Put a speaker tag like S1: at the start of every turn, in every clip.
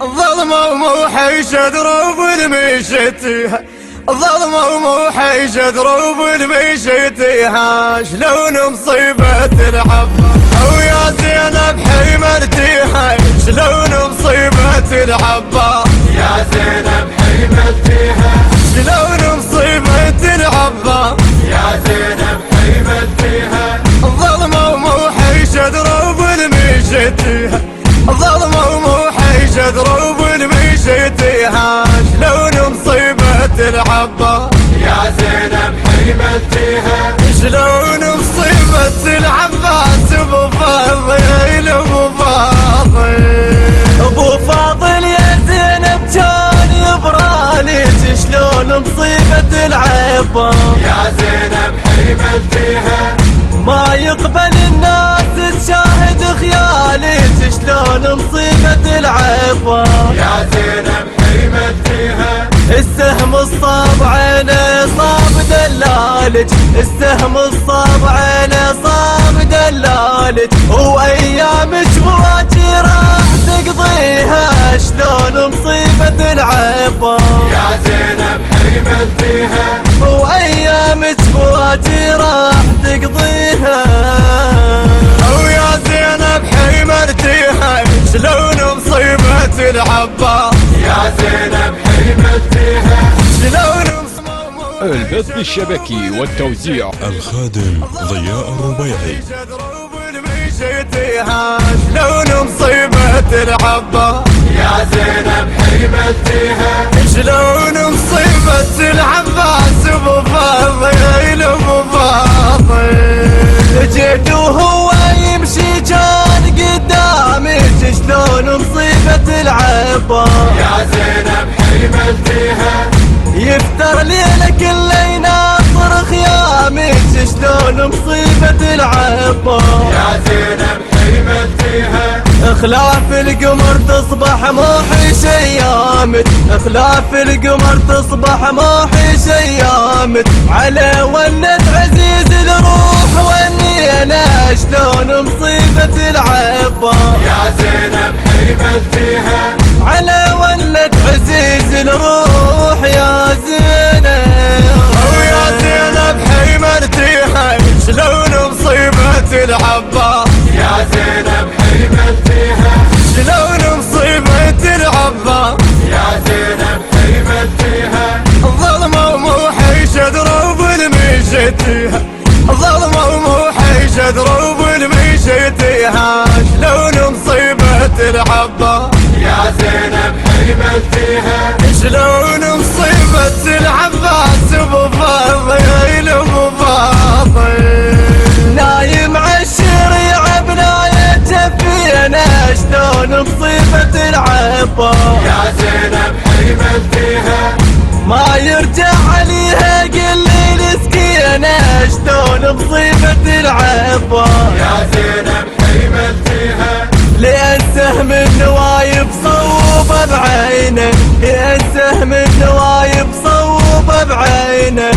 S1: الظلمة وموحش دروب المشيتيها، الظلمة وموحش دروب المشيتيها، شلون مصيبة العبا او يا زينب حيمرتيها، شلون مصيبة العبا
S2: يا زينب حيمرتيها،
S1: شلون مصيبة العبا
S2: يا زينب حيمرتيها،
S1: الظلمة وموحش دروب المشيتيها، الظلمة وموحش دروب المشيتيها، شلون مصيبة العبا
S2: يا زينب حيمرتيها،
S1: شلون مصيبة العباس ابو فاضل ابو فاضل
S3: ابو فاضل يا زينب كان يبرالك، شلون مصيبة العبا
S2: يا زينب حيمرتيها،
S3: ما يقبل الناس تشاهد خيالك، شلون مصيبة العبا
S2: يا زينب حيمرتيها،
S3: السهم الصاب عينه صاب دلالك، السهم الصاب عينه صاب دلالك، وايامك بواجي راح تقضيها، شلون مصيبة العبا
S2: يا زينب حيمرتيها،
S3: وايامك بواجي راح تقضيها.
S1: او يا زينب حيمرتيها، شلون مصيبة العبا
S2: يا زينب حيمرتيها،
S1: شلون
S4: البث الشبكي والتوزيع
S5: الخادم ضياء الربيعي.
S1: دروب المشيتيها، شلون مصيبة العبا
S2: يا زينب حيمرتيها،
S1: شلون مصيبة العباس ابو فاضل ابو فاضل
S3: جيت وهو يمشي كان قدامك، شلون مصيبة العبا
S2: يا زينب حيمرتيها،
S3: يفتر ليلة كله يناصر خيامك، شلون مصيبة العبا
S2: يا زينب حيمرتيها،
S3: خلاف القمر تصبح موحش ايامك، خلاف القمر تصبح موحش ايامك، على ولد عزيز الروح ونينا، شلون مصيبة العبا
S2: يا زينب حيمرتيها،
S3: على ولد عزيز الروح يا زينب.
S1: او يا زينب حيمرتيها، شلون مصيبة العبا
S2: يا زينب حيمرتيها،
S1: شلون مصيبة العبا
S2: يا زينب حيمرتيها،
S1: الظلمة وموحش دروب المشيتيها، الظلمة وموحش دروب المشيتيها، شلون مصيبة العبا
S2: يا زينب حيمرتيها،
S1: شلون مصيبة العباس ابو فاضل ابو فاضل
S3: نايم عالشريعة بناية جفينا، شلون مصيبة العبا
S2: يا زينب حيمرتيها،
S3: ما يرجع عليها قل لي مسكينة، شلون مصيبة العبا
S2: يا زينب حيمرتيها،
S3: لأن سهم النوايب صوبه بعينه، لأن سهم النوايب صوبه بعينه،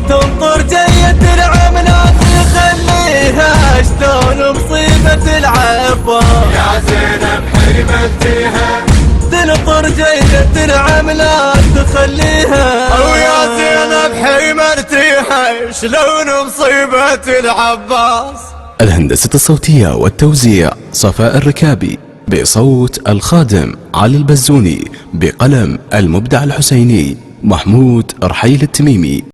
S3: تنطر جية العملات يخليها، شلون مصيبة العبا
S2: يا زينب حيمرتيها،
S3: تنطر جية العملات تخليها.
S1: او يا زينب حيمرتيها، شلون مصيبة العباس.
S6: الهندسة الصوتية والتوزيع صفاء الركابي، بصوت الخادم علي البزوني، بقلم المبدع الحسيني محمود رحيل التميمي.